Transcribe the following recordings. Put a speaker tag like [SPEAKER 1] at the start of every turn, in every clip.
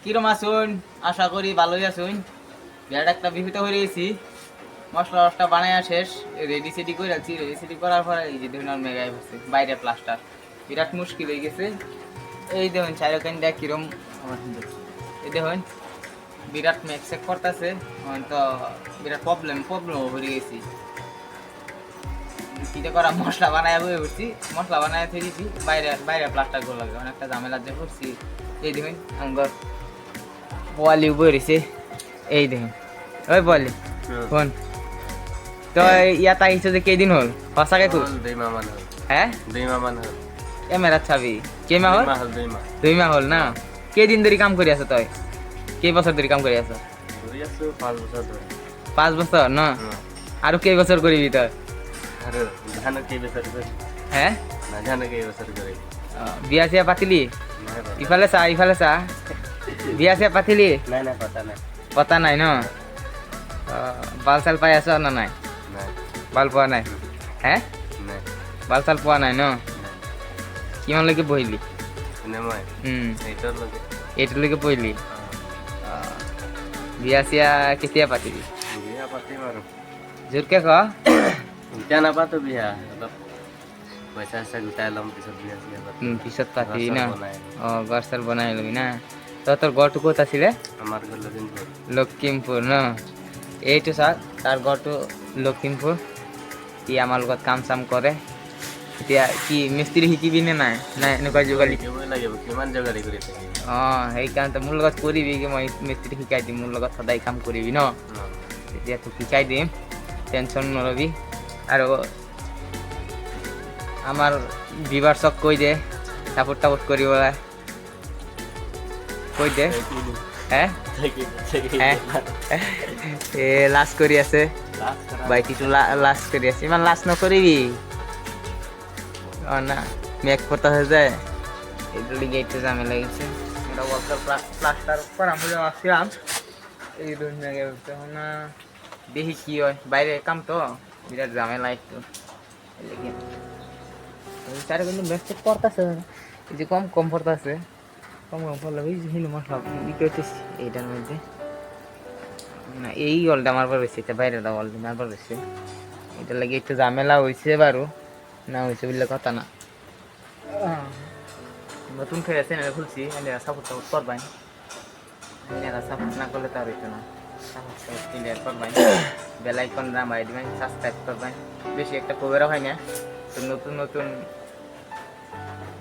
[SPEAKER 1] কিরম আসুন? আশা করি ভালোই আসুন। বিরাট একটা বিহিত হয়ে গেছি। মশলা টসলা বানায় শেষ, রেডি সেডি করে রাখছি। রেডি সেডি করার পরে এই যে দেখুন আর মেগাই বসছে বাইরে প্লাস্টার, বিরাট মুশকিল হয়ে গেছে। এই দেখুন চারোখান দেখ কিরম এই দেখুন বিরাট মেকসেক করতেছে। তো বিরাট প্রবলেম হয়ে গেছি। কিটা করা মশলা বানায় বয়ে উঠছি, মশলা বানায় থেকেছি বাইরে বাইরে প্লাস্টার করে লাগে অনেকটা ঝামেলা দিয়ে করছি। এই দেখুন আমার বোয়ালি বয়ে রয়েছে। এই দেখুন ওই বোয়ালি ফোন তো ইয়াত আহিছে যে কেইদিন হল সঁচাকে কো? হ্যাঁ
[SPEAKER 2] 2 মাহ মান হল।
[SPEAKER 1] ক্যামেরা চাবি কেমা হল? 2 মাহ হল না? কেইদিন ধরে কাম করে আছো তুই? কে বছর ধরে কাম করে আছো?
[SPEAKER 2] 5 বছর ধরে।
[SPEAKER 1] 5 বছর না? আর কে বছর করিবি তুই?
[SPEAKER 2] আরে জানো কি বছর করে?
[SPEAKER 1] হ্যাঁ
[SPEAKER 2] না জানো কি বছর করে?
[SPEAKER 1] বিয়া সিয়া পাতিলি? ইফালে চা বিয়া সিয়া পাতিলি?
[SPEAKER 2] না না কথা নাই।
[SPEAKER 1] কথা নাই না? বাল চাল পাই আছো না নাই?
[SPEAKER 2] নাই
[SPEAKER 1] বাল পোৱা নাই? হ্যাঁ
[SPEAKER 2] নাই
[SPEAKER 1] বাল চাল পোৱা নাই ন? কিমানলৈকে পঢ়িলি?
[SPEAKER 2] কোনে মই এইটোৰ লগে
[SPEAKER 1] এইটোলৈকে পঢ়িলি? বিয়া চিয়া কেতিয়া পাতিবি?
[SPEAKER 2] বিয়া পাতিম আৰু
[SPEAKER 1] জোৰকে ক।
[SPEAKER 2] এতিয়া নাপাতো বিয়া, অলপ পইচা চইচা গোটাই ল'ম, পিছত বিয়া চিয়া পাতিম।
[SPEAKER 1] পিছত পাতিবি
[SPEAKER 2] ঘৰ
[SPEAKER 1] না?
[SPEAKER 2] চৰ বনাই।
[SPEAKER 1] ঘৰ চৰ বনাই লবি না? তোৰ ঘৰটো ক'ত আছিলে?
[SPEAKER 2] আমাৰ ঘৰ লখিমপুৰ।
[SPEAKER 1] লখিমপুৰ ন? এইটো চাওক তাৰ ঘৰটো লখিমপুৰ। ই আমাৰ লগত কাম চাম কৰে। এতিয়া কি মিস্ত্ৰী শিকিবি নে নাই? নাই এনেকুৱা যোগালী?
[SPEAKER 2] শিকিবই লাগিব, কিমান যোগালী কৰি থাকিম।
[SPEAKER 1] সেইকাৰণে মোৰ লগত কৰিবি কি? মই মিস্ত্ৰী শিকাই দিম, মোৰ লগত সদায় কাম কৰিবি ন? তেতিয়া তোক শিকাই দিম, টেনশ্যন নলবি। আৰু আমাৰ ভিউৱাৰ্ছক কৈ দে ছাপোৰ্ট কৰিবলৈ, কৈ দে। হে লাজ কৰি আছে বাইটিটো, লাজ কৰি আছে। ইমান লাজ নকৰিবি না, মেঘ পতা হৈ যায়। এইটো লিগে একটু ঝামেলা গেছে। এটা ওয়ালটার প্লাস্টার করা বলে আসছিলাম। এই দুই মেঘে না দেখি কি হয়, বাইরে কাম তো বিরাট ঝামেলা একটু। চারে কিন্তু মেঘ চেক করতেছে, এই যে কম পড়তেছে, কম পড়লে ওই হিল মশলা ই করতেছি এইটার মধ্যে না। এই অলটা মারবার রয়েছে, এটা বাইরে অলটা মারবার রয়েছে। এটা লাগে একটু ঝামেলা হয়েছে বারো, না হয়েছে বললে কথা না। নতুন করে চ্যানেল খুলছি, এরা সাপোর্ট করবাই। এরা সাপোর্ট না করলে তো আর হইতো না। সাপোর্ট ক্লিয়ার করবাই, বেল আইকন নামাই দিবেন, সাবস্ক্রাইব করবাই। বেশি একটা খবরও হয় না, তো নতুন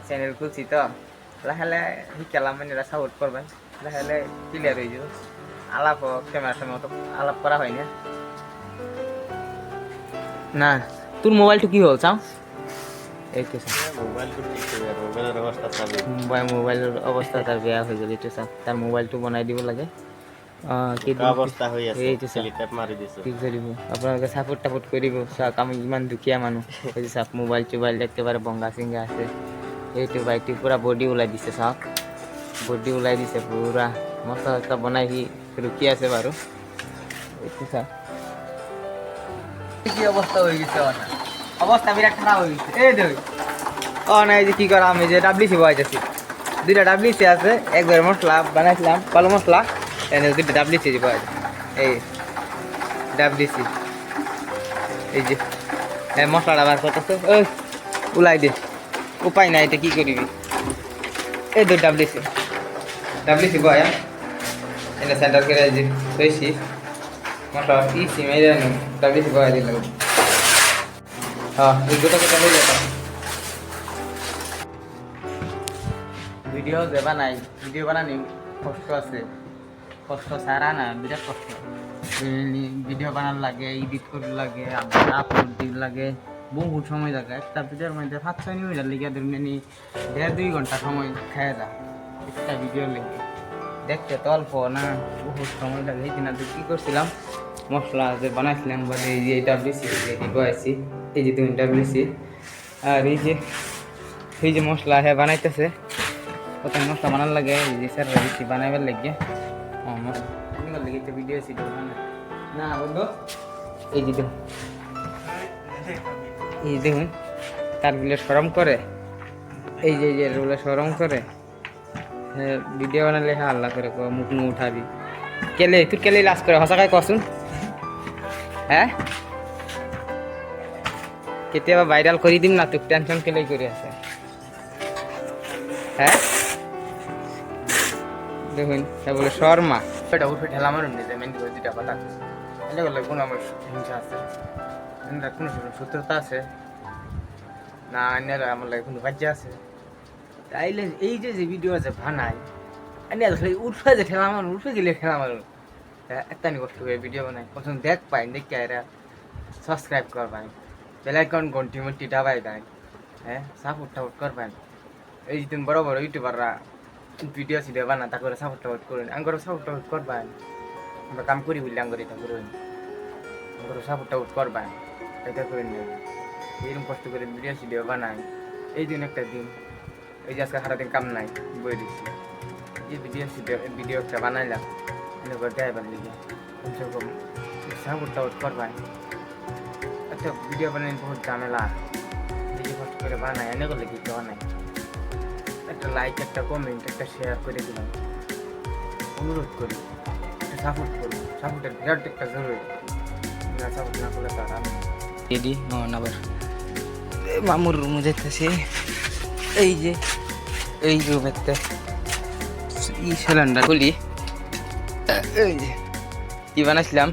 [SPEAKER 1] চ্যানেল খুলছি তো লাহে লাহে শিখালাম, মানে এরা সাপোর্ট করবেন। লাহে লাহে ক্লিয়ার হয়ে যাব। আলাপ ক্যামেরার সময় অত আলাপ করা হয় না। না তোর মোবাইলটা কি হল চাও? এই তো মোবাইলের অবস্থা তার বেয়া হয়ে গেল। এইটো চাওক, তার মোবাইলটো বনাই দিব লাগে। আপোনালোকে সাপোর্ট টাপোর্ট কৰিব। চাওক আমি ইমান দুখীয়া মানুহ, চাওক মোবাইল চোবাইল একেবাৰে বংগা চিংগা আছে। এইটো বাইটি পুৰা বডি ওলাই দিছে, চাওক বডি ওলাই দিছে পুৰা। মছলা চছলা বনাই সি ৰখি আছে বাৰু। এইটো চাওক কি অবস্থা হয়ে গেছে, অবস্থা বিরাট খারাপ হয়ে গেছে। এই দেখ না, এই যে কি করা, আমি যে ডাবলিসি বয়াইতেছি, 2টা ডাবলিসি আছে। একবার মশলা বানাইছিলাম, কালো মশলা, এনে 2টা ডাবলিসি বয়াই। এই ডাবলিসি, এই যে মশলাটা বার করতেছে, ওই উলাই দে, উপায় নাই, এটা কি করবি। এই 2 ডাবলিসি বয়া এনে সেন্টার করে যে হয়েছি মশলা ইসি মেরে ডাবলিসি বয়া দিলাম। এই দুটো কথা হয়ে যেত। ভিডিও দেবা নাই, ভিডিও বানানি কষ্ট আছে, কষ্ট সারা না, বিরাট কষ্ট। ভিডিও বানার লাগে, এডিট করার লাগে, আপলোড দিতে লাগে, বহুত সময় লাগে। একটা ভিডিওর মধ্যে 5-6 মিনিট লেগে ধরুন 1.5-2 ঘন্টা সময় খেয়ে যায় একটা ভিডিওর লেগে। দেখতে তো অল্প না, বহুত সময় লাগে। এই দিন কি করছিলাম, মশলা যে বানাইছিলাম বলে এই যে ডাবলিসি বয়াইছি, এই যে 2 ডাবলিসি, আর এই যে মশলা হ্যাঁ বানাইতেছে। প্রথম মশলা বানার লাগে, এই যে স্যার বেশি বানাইবার লাগে মশলা লেগে একটা ভিডিও ছিল না বন্ধু। এই যে দেখুন, এই দেখুন তারগুলো সরম করে, এই যে রোলে সরম করে, ভিডিও বানালে হ্যাঁ আল্লাহ করে মুখ নু উঠাবি কেলে তোর কেলে লাজ করে সঁচাকৈ কচোন হ্যাঁ কেতিয়াবা ভাইরাল কৰি দিম না তোক টেনশন কেলে কৰি আছে হ্যাঁ দেখুন বলে শর্মা এটা উঠে ঠেলা মারুন নিজে মেন করে দুটা কথা এটা বলে কোনো আমার হিংসা আছে কোনো সত্যতা আছে না আইনারা আমার লাগে কোনো বাজ্যা আছে তাইলে এই যে যে ভিডিও আছে বানাই আইনা খালি উঠে যে ঠেলা মারুন উঠে গেলে ঠেলা মারুন একটা নি কষ্ট করে ভিডিও বানাই প্রথম দেখ পাই দেখে এরা সাবস্ক্রাইব করবেন বেল আইকন ঘন্টি মন্টি দাবাই দেয় হ্যাঁ সাপোর্ট টাপোর্ট করবেন এই যে বড় বড় ইউটিউবাররা ভিডিও সিডিও বানা তা করে সাপোর্ট টাপোর্ট করুন আঙ্গর সাপোর্ট টাপোর্ট করবেন আমরা কাম করি বললে আঙ্গর এটা করুন আঙ্গর সাপোর্ট টাপোর্ট করবেন এটা করে নেবেন এরকম কষ্ট করে ভিডিও সিডিও বানাই এই দিন একটা দিন এই যে আজকে সারাদিন কাম নাই বই দিচ্ছি এই ভিডিও একটা বানাইলাম এনে করে দেখাবার লিগে কমসে কম সাপোর্ট টাপোর্ট করবেন একটা ভিডিও বানাই বহুত ঝামেলা এই যে কষ্ট করে বানাই এনে করলে কি বানাই একটা লাইক একটা কমেন্ট একটা শেয়ার করে দিলাম অনুরোধ করি একটা সাপোর্ট করুন সাপোর্টের বিরাট একটা জরুরি সাপোর্ট না করলে তার আমি রেডি আবার মামুর রুমে যেতেছি এই যে এই রুমেতে সিলিন্ডার খুলি এই যে কি বানাইছিলাম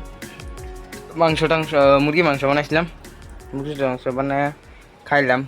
[SPEAKER 1] মাংস টাংস মুরগি মাংস বানাইছিলাম মুরগির মাংস বানায় খাইলাম